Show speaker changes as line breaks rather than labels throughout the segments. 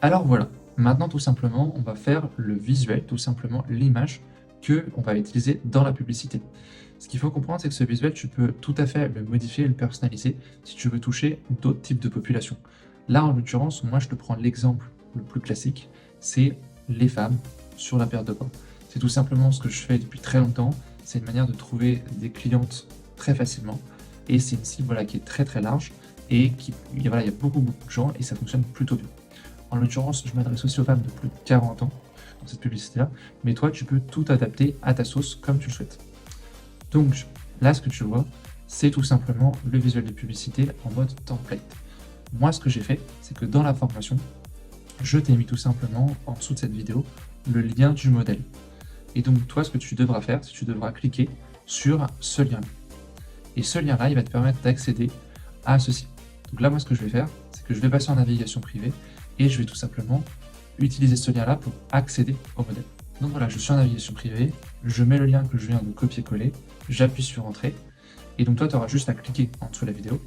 Alors voilà, maintenant tout simplement, on va faire le visuel, tout simplement l'image que on va utiliser dans la publicité. Ce qu'il faut comprendre, c'est que ce visuel, tu peux tout à fait le modifier et le personnaliser si tu veux toucher d'autres types de populations. Là, en l'occurrence, moi, je te prends l'exemple le plus classique, c'est les femmes sur la perte de poids. C'est tout simplement ce que je fais depuis très longtemps. C'est une manière de trouver des clientes très facilement. Et c'est une cible voilà, qui est très très large et voilà, il y a beaucoup de gens et ça fonctionne plutôt bien. En l'occurrence, je m'adresse aussi aux femmes de plus de 40 ans dans cette publicité-là, mais toi, tu peux tout adapter à ta sauce comme tu le souhaites. Donc là, ce que tu vois, c'est tout simplement le visuel de publicité en mode template. Moi, ce que j'ai fait, c'est que dans la formation, je t'ai mis tout simplement en dessous de cette vidéo le lien du modèle. Et donc, toi, ce que tu devras faire, c'est que tu devras cliquer sur ce lien-là. Et ce lien-là, il va te permettre d'accéder à ceci. Donc là, moi, ce que je vais faire, c'est que je vais passer en navigation privée et je vais tout simplement utiliser ce lien-là pour accéder au modèle. Donc voilà, je suis en navigation privée, je mets le lien que je viens de copier-coller, j'appuie sur Entrée, et donc toi, tu auras juste à cliquer en dessous de la vidéo.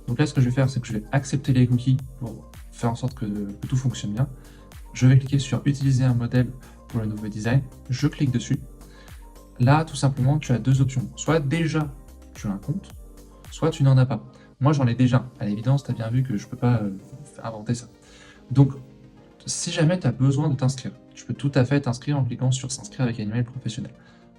Donc là, ce que je vais faire, c'est que je vais accepter les cookies pour faire en sorte que tout fonctionne bien. Je vais cliquer sur Utiliser un modèle pour le nouveau design, je clique dessus. Là, tout simplement, tu as deux options. Soit déjà, tu as un compte, soit tu n'en as pas. Moi, j'en ai déjà. À l'évidence, tu as bien vu que je ne peux pas inventer ça. Donc, si jamais tu as besoin de t'inscrire, tu peux tout à fait t'inscrire en cliquant sur S'inscrire avec un email professionnel.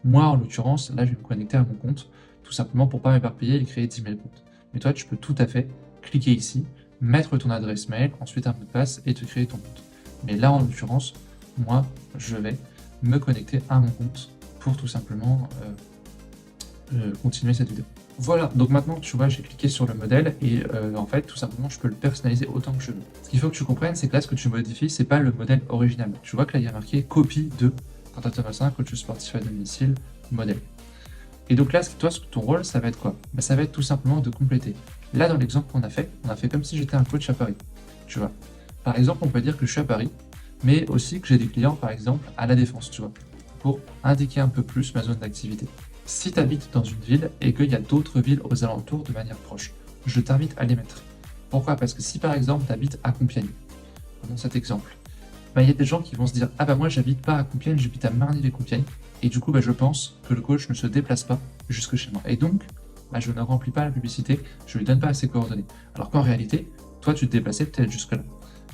Moi, en l'occurrence, là, je vais me connecter à mon compte, tout simplement pour ne pas m'éparpiller et créer 10 000 comptes. Mais toi, tu peux tout à fait cliquer ici, mettre ton adresse mail, ensuite un mot de passe et te créer ton compte. Mais là, en l'occurrence, moi, je vais me connecter à mon compte pour tout simplement continuer cette vidéo. Voilà, donc maintenant tu vois, j'ai cliqué sur le modèle et en fait, tout simplement, je peux le personnaliser autant que je veux. Ce qu'il faut que tu comprennes, c'est que là, ce que tu modifies, c'est pas le modèle original. Tu vois que là, il y a marqué copie de Quentin Thomasin, coach sportif à domicile, modèle. Et donc là, toi, ton rôle, ça va être quoi? Ça va être tout simplement de compléter. Là, dans l'exemple qu'on a fait comme si j'étais un coach à Paris. Tu vois. Par exemple, on peut dire que je suis à Paris, mais aussi que j'ai des clients, par exemple, à La Défense, tu vois, pour indiquer un peu plus ma zone d'activité. Si tu habites dans une ville et qu'il y a d'autres villes aux alentours de manière proche, je t'invite à les mettre. Pourquoi? Parce que si par exemple tu habites à Compiègne, prenons cet exemple, il y a des gens qui vont se dire ah bah moi j'habite pas à Compiègne, j'habite à Marny-les-Compiègnes, et du coup je pense que le coach ne se déplace pas jusque chez moi. Et donc je ne remplis pas la publicité, je lui donne pas ses coordonnées. Alors qu'en réalité, toi tu te déplaçais peut-être jusque là.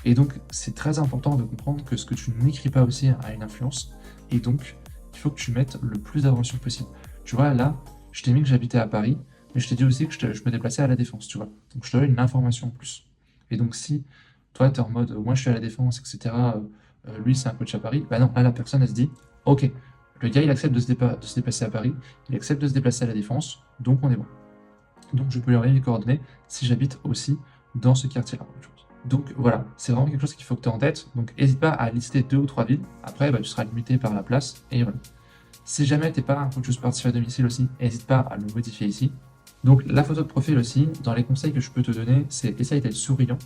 Et donc c'est très important de comprendre que ce que tu n'écris pas aussi a une influence, et donc il faut que tu mettes le plus d'informations possible. Tu vois, là, je t'ai mis que j'habitais à Paris, mais je t'ai dit aussi que je me déplaçais à La Défense, tu vois. Donc je te donne une information en plus. Et donc si toi, tu es en mode, moi je suis à La Défense, etc., lui c'est un coach à Paris, bah non, là la personne elle se dit, ok, le gars il accepte de se déplacer à Paris, il accepte de se déplacer à La Défense, donc on est bon. Donc je peux lui envoyer les coordonnées si j'habite aussi dans ce quartier-là. Donc voilà, c'est vraiment quelque chose qu'il faut que tu aies en tête. Donc n'hésite pas à lister 2 ou 3 villes. Après, tu seras limité par la place. Et voilà. Si jamais tu n'es pas un coach sportif à domicile aussi, n'hésite pas à le modifier ici. Donc la photo de profil aussi, dans les conseils que je peux te donner, c'est essaye d'être souriant,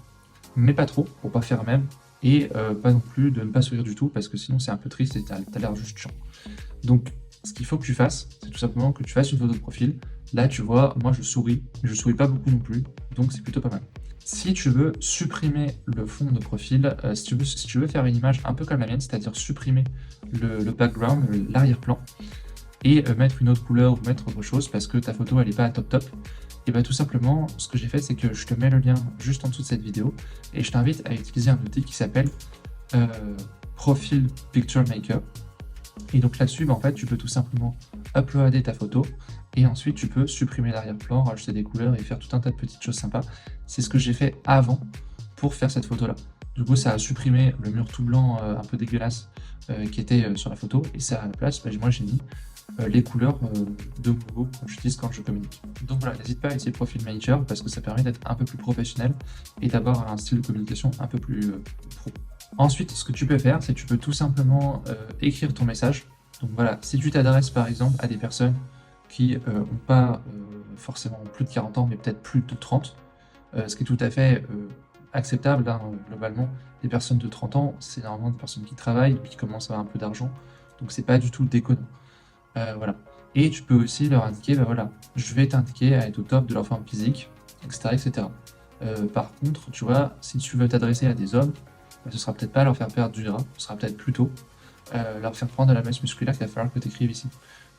mais pas trop, pour pas faire même, et pas non plus de ne pas sourire du tout, parce que sinon c'est un peu triste et t'as l'air juste chiant. Donc ce qu'il faut que tu fasses, c'est tout simplement que tu fasses une photo de profil. Là tu vois, moi je souris, mais je souris pas beaucoup non plus, donc c'est plutôt pas mal. Si tu veux supprimer le fond de profil, si tu veux faire une image un peu comme la mienne, c'est-à-dire supprimer le background, l'arrière-plan, et mettre une autre couleur ou mettre autre chose parce que ta photo elle est pas top, et tout simplement, ce que j'ai fait, c'est que je te mets le lien juste en dessous de cette vidéo, et je t'invite à utiliser un outil qui s'appelle Profile Picture Maker. Et donc là-dessus, en fait, tu peux tout simplement uploader ta photo et ensuite tu peux supprimer l'arrière-plan, rajouter des couleurs et faire tout un tas de petites choses sympas. C'est ce que j'ai fait avant pour faire cette photo-là. Du coup, ça a supprimé le mur tout blanc un peu dégueulasse qui était sur la photo, et ça à la place, moi j'ai mis les couleurs de mon logo que j'utilise quand je communique. Donc voilà, n'hésite pas à essayer Profile Manager parce que ça permet d'être un peu plus professionnel et d'avoir un style de communication un peu plus pro. Ensuite, ce que tu peux faire, c'est que tu peux tout simplement écrire ton message. Donc voilà, si tu t'adresses par exemple à des personnes qui n'ont pas forcément plus de 40 ans, mais peut-être plus de 30, ce qui est tout à fait acceptable, hein, globalement. Les personnes de 30 ans, c'est normalement des personnes qui travaillent et qui commencent à avoir un peu d'argent, donc c'est pas du tout déconnant. Voilà. Et tu peux aussi leur indiquer, voilà, je vais t'indiquer à être au top de leur forme physique, etc. etc. Par contre, tu vois, si tu veux t'adresser à des hommes, bah, ce sera peut-être pas leur faire perdre du gras, ce sera peut-être plutôt leur faire prendre de la masse musculaire qu'il va falloir que tu écrives ici.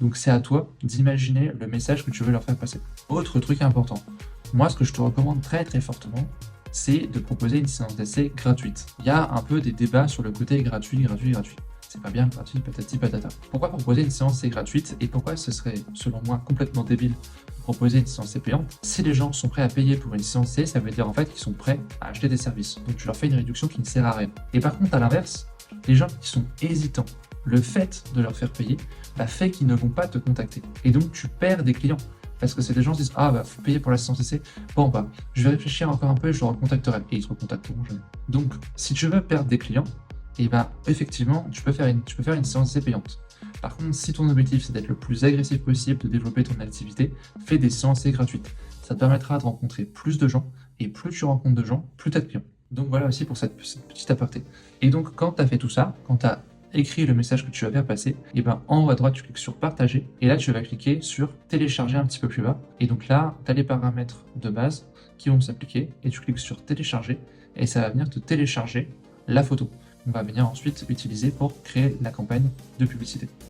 Donc c'est à toi d'imaginer le message que tu veux leur faire passer. Autre truc important, moi ce que je te recommande très très fortement, c'est de proposer une séance d'essai gratuite. Il y a un peu des débats sur le côté gratuit, gratuit, gratuit. C'est pas bien gratuit, patati patata. Pourquoi proposer une séance d'essai gratuite et pourquoi ce serait, selon moi, complètement débile de proposer une séance d'essai payante? Si les gens sont prêts à payer pour une séance d'essai, ça veut dire en fait qu'ils sont prêts à acheter des services. Donc tu leur fais une réduction qui ne sert à rien. Et par contre, à l'inverse, les gens qui sont hésitants, le fait de leur faire payer bah, fait qu'ils ne vont pas te contacter. Et donc tu perds des clients. Parce que c'est des gens qui se disent ah bah faut payer pour la séance d'essai. Bon bah je vais réfléchir encore un peu et je le recontacterai. Et ils se recontacteront jamais. Donc si tu veux perdre des clients, et bah effectivement tu peux faire une séance d'essai payante. Par contre, si ton objectif c'est d'être le plus agressif possible, de développer ton activité, fais des séances d'essai gratuites. Ça te permettra de rencontrer plus de gens, et plus tu rencontres de gens, plus tu as de clients. Donc voilà aussi pour cette petite aparté. Et donc quand tu as fait tout ça, quand tu as écrit le message que tu vas faire passer, et ben en haut à droite tu cliques sur partager et là tu vas cliquer sur télécharger un petit peu plus bas et donc là tu as les paramètres de base qui vont s'appliquer et tu cliques sur télécharger et ça va venir te télécharger la photo. On va venir ensuite utiliser pour créer la campagne de publicité.